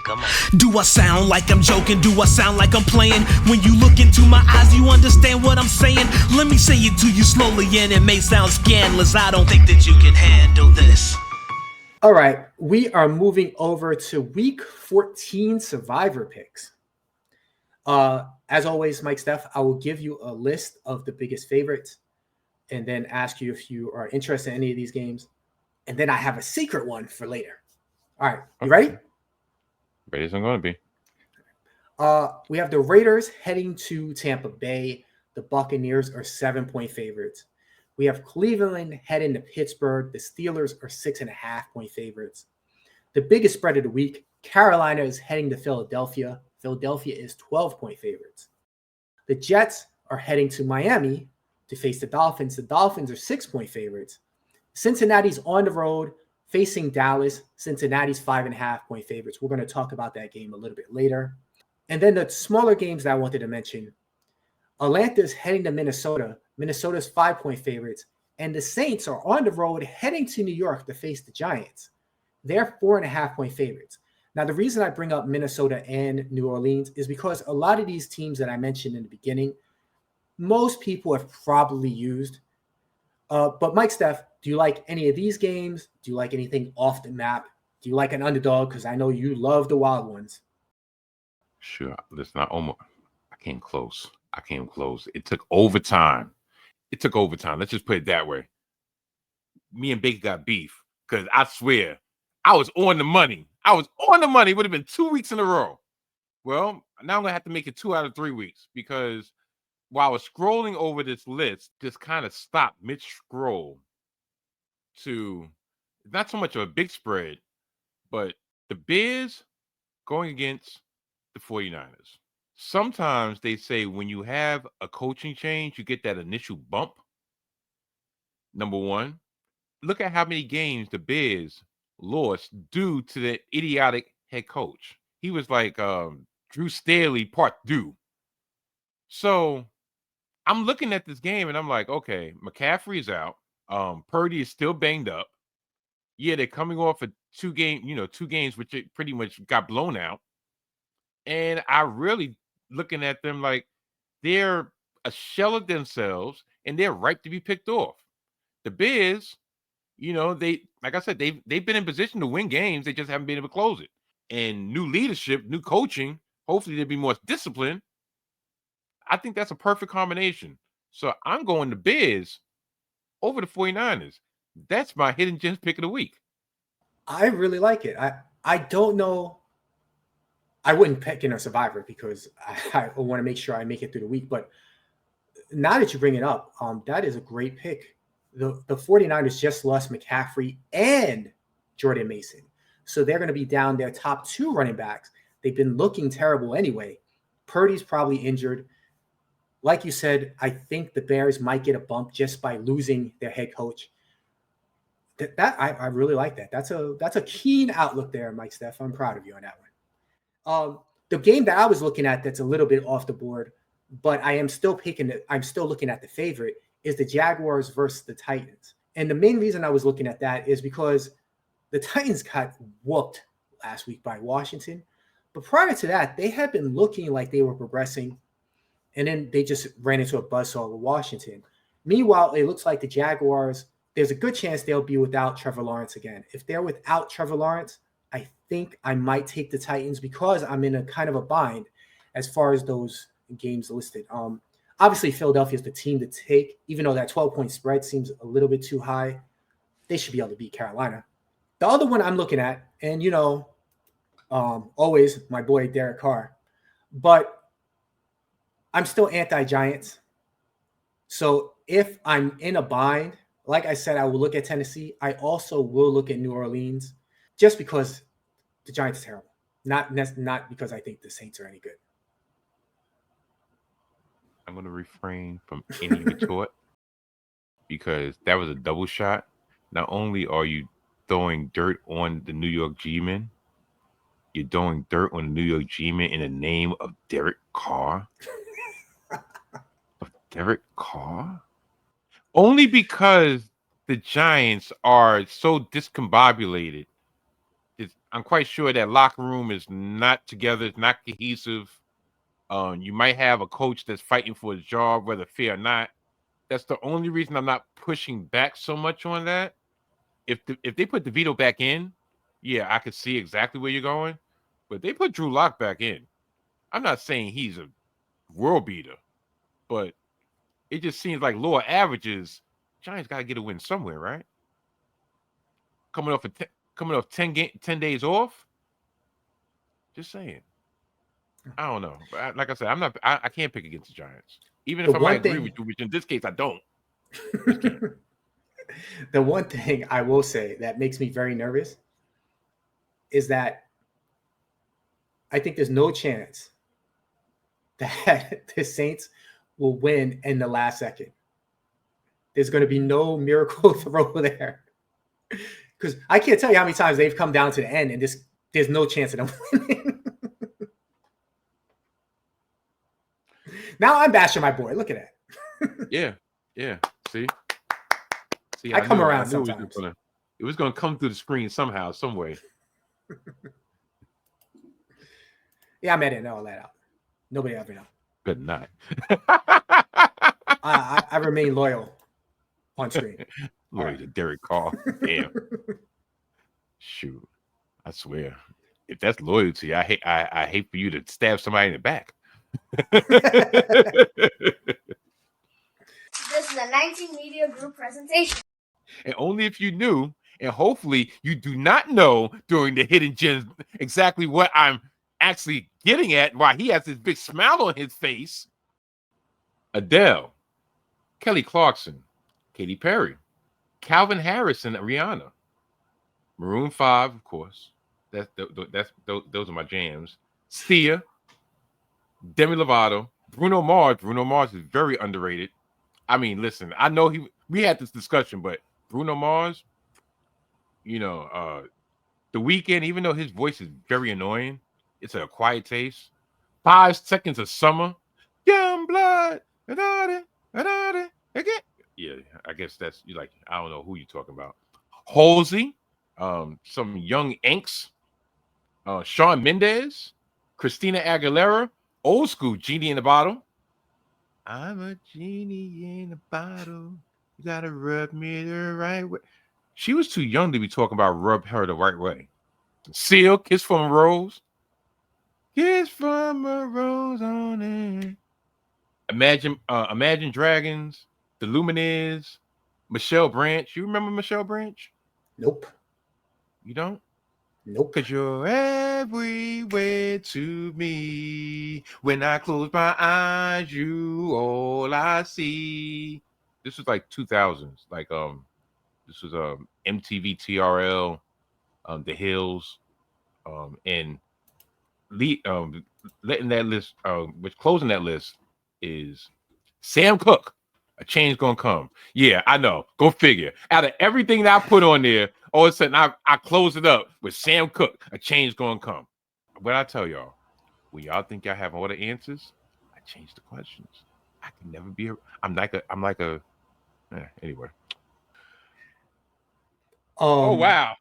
Come on. Do I sound like I'm joking? Do I sound like I'm playing? When you look into my eyes, you understand what I'm saying? Let me say it to you slowly, and it may sound scandalous. I don't think that you can handle this. All right, we are moving over to week 14 survivor picks. As always, Mike, Steph, I will give you a list of the biggest favorites and then ask you if you are interested in any of these games. And then I have a secret one for later. All right, you ready? Ready as I'm going to be. We have the Raiders heading to Tampa Bay. The Buccaneers are 7-point favorites. We have Cleveland heading to Pittsburgh. The Steelers are 6.5-point favorites. The biggest spread of the week, Carolina is heading to Philadelphia. Philadelphia is 12-point favorites. The Jets are heading to Miami to face the Dolphins. The Dolphins are 6-point favorites. Cincinnati's on the road facing Dallas. Cincinnati's 5.5-point favorites. We're going to talk about that game a little bit later. And then the smaller games that I wanted to mention, Atlanta's heading to Minnesota. Minnesota's 5-point favorites. And the Saints are on the road heading to New York to face the Giants. They're 4.5-point favorites. Now, the reason I bring up Minnesota and New Orleans is because a lot of these teams that I mentioned in the beginning, most people have probably used. But Mike, Steph, do you like any of these games? Do you like anything off the map? Do you like an underdog? Because I know you love the wild ones. Sure. Listen, I came close. It took overtime. Let's just put it that way. Me and Baker got beef because I swear I was on the money. It would have been 2 weeks in a row. Well, now I'm going to have to make it 2 out of 3 weeks because while I was scrolling over this list, just kind of stopped mid-scroll to not so much of a big spread, but the Bears going against the 49ers. Sometimes they say when you have a coaching change, you get that initial bump. Number one, look at how many games the Bears lost due to the idiotic head coach. He was like Drew Staley part two. So I'm looking at this game and I'm like, okay, McCaffrey is out. Purdy is still banged up. Yeah, they're coming off of two games which it pretty much got blown out. And I really looking at them like they're a shell of themselves and they're ripe to be picked off. The Bears, they like I said, they've been in position to win games. They just haven't been able to close it. And new leadership, new coaching, hopefully they'll be more disciplined. I think that's a perfect combination. So I'm going to Bears over the 49ers. That's my hidden gems pick of the week. I really like it. I don't know. I wouldn't pick in a survivor because I want to make sure I make it through the week. But now that you bring it up, that is a great pick. The 49ers just lost McCaffrey and Jordan Mason. So they're going to be down their top two running backs. They've been looking terrible anyway. Purdy's probably injured. Like you said, I think the Bears might get a bump just by losing their head coach. I really like that. That's a keen outlook there, Mike Steph. I'm proud of you on that one. The game that I was looking at that's a little bit off the board, but I'm still looking at the favorite is the Jaguars versus the Titans. And the main reason I was looking at that is because the Titans got whooped last week by Washington. But prior to that, they had been looking like they were progressing. And then they just ran into a buzzsaw with Washington. Meanwhile, it looks like the Jaguars, there's a good chance they'll be without Trevor Lawrence again. If they're without Trevor Lawrence, I think I might take the Titans because I'm in a kind of a bind as far as those games listed. Obviously, Philadelphia is the team to take, even though that 12-point spread seems a little bit too high. They should be able to beat Carolina. The other one I'm looking at, and always my boy Derek Carr, but I'm still anti-Giants. So if I'm in a bind, like I said, I will look at Tennessee. I also will look at New Orleans just because the Giants are terrible. Not because I think the Saints are any good. I'm going to refrain from any retort because that was a double shot. Not only are you throwing dirt on the New York G-Men, you're throwing dirt on the New York G-Men in the name of Derek Carr. Derek Carr? Only because the Giants are so discombobulated. I'm quite sure that locker room is not together. It's not cohesive. You might have a coach that's fighting for his job, whether fair or not. That's the only reason I'm not pushing back so much on that. If they put DeVito back in, yeah, I could see exactly where you're going. But they put Drew Lock back in. I'm not saying he's a world beater, but it just seems like lower averages. Giants got to get a win somewhere, right? Coming off 10 days off. Just saying. I don't know. But like I said, I can't pick against the Giants. Even if I might agree with you, which in this case I don't. The one thing I will say that makes me very nervous is that I think there's no chance that the Saints will win in the last second. There's going to be no miracle throw there. Because I can't tell you how many times they've come down to the end and there's no chance of them winning. Now I'm bashing my boy. Look at that. Yeah. See, I come around sometimes. It was going to come through the screen somehow, some way. Yeah, I'm editing all that out. Nobody ever know. Good night. I remain loyal on screen. Loyal to Derek Carr. Damn. Shoot. I swear. If that's loyalty, I hate for you to stab somebody in the back. This is a 19 Media Group presentation. And only if you knew, and hopefully you do not know during the hidden gems exactly what I'm actually getting at, why he has this big smile on his face. Adele, Kelly Clarkson, Katy Perry, Calvin Harris, and Rihanna. Maroon 5, of course. Those are my jams. Sia, Demi Lovato, Bruno Mars. Bruno Mars is very underrated. I mean, listen, I know we had this discussion, but Bruno Mars, The Weeknd, even though his voice is very annoying, it's a quiet taste. 5 Seconds of Summer, Young Blood, again. Yeah, I guess that's I don't know who you're talking about. Halsey, some young Inks, Shawn Mendes, Christina Aguilera, old school Genie in the Bottle. I'm a genie in a bottle. You gotta rub me the right way. She was too young to be talking about rub her the right way. Seal, Kiss from a Rose. Kiss from a Rose on it. Imagine Dragons, The Lumineers, Michelle Branch. You remember Michelle Branch? Nope. You don't? Nope. Because you're everywhere to me. When I close my eyes, you all I see. This was like 2000s. This was MTV TRL, The Hills, and letting that list, which closing that list is Sam Cooke. A change gonna come. Yeah, I know. Go figure. Out of everything that I put on there, all of a sudden I close it up with Sam Cooke. A change gonna come. What I tell y'all, when y'all think y'all have all the answers, I change the questions. I can never be. Anyway. Oh wow.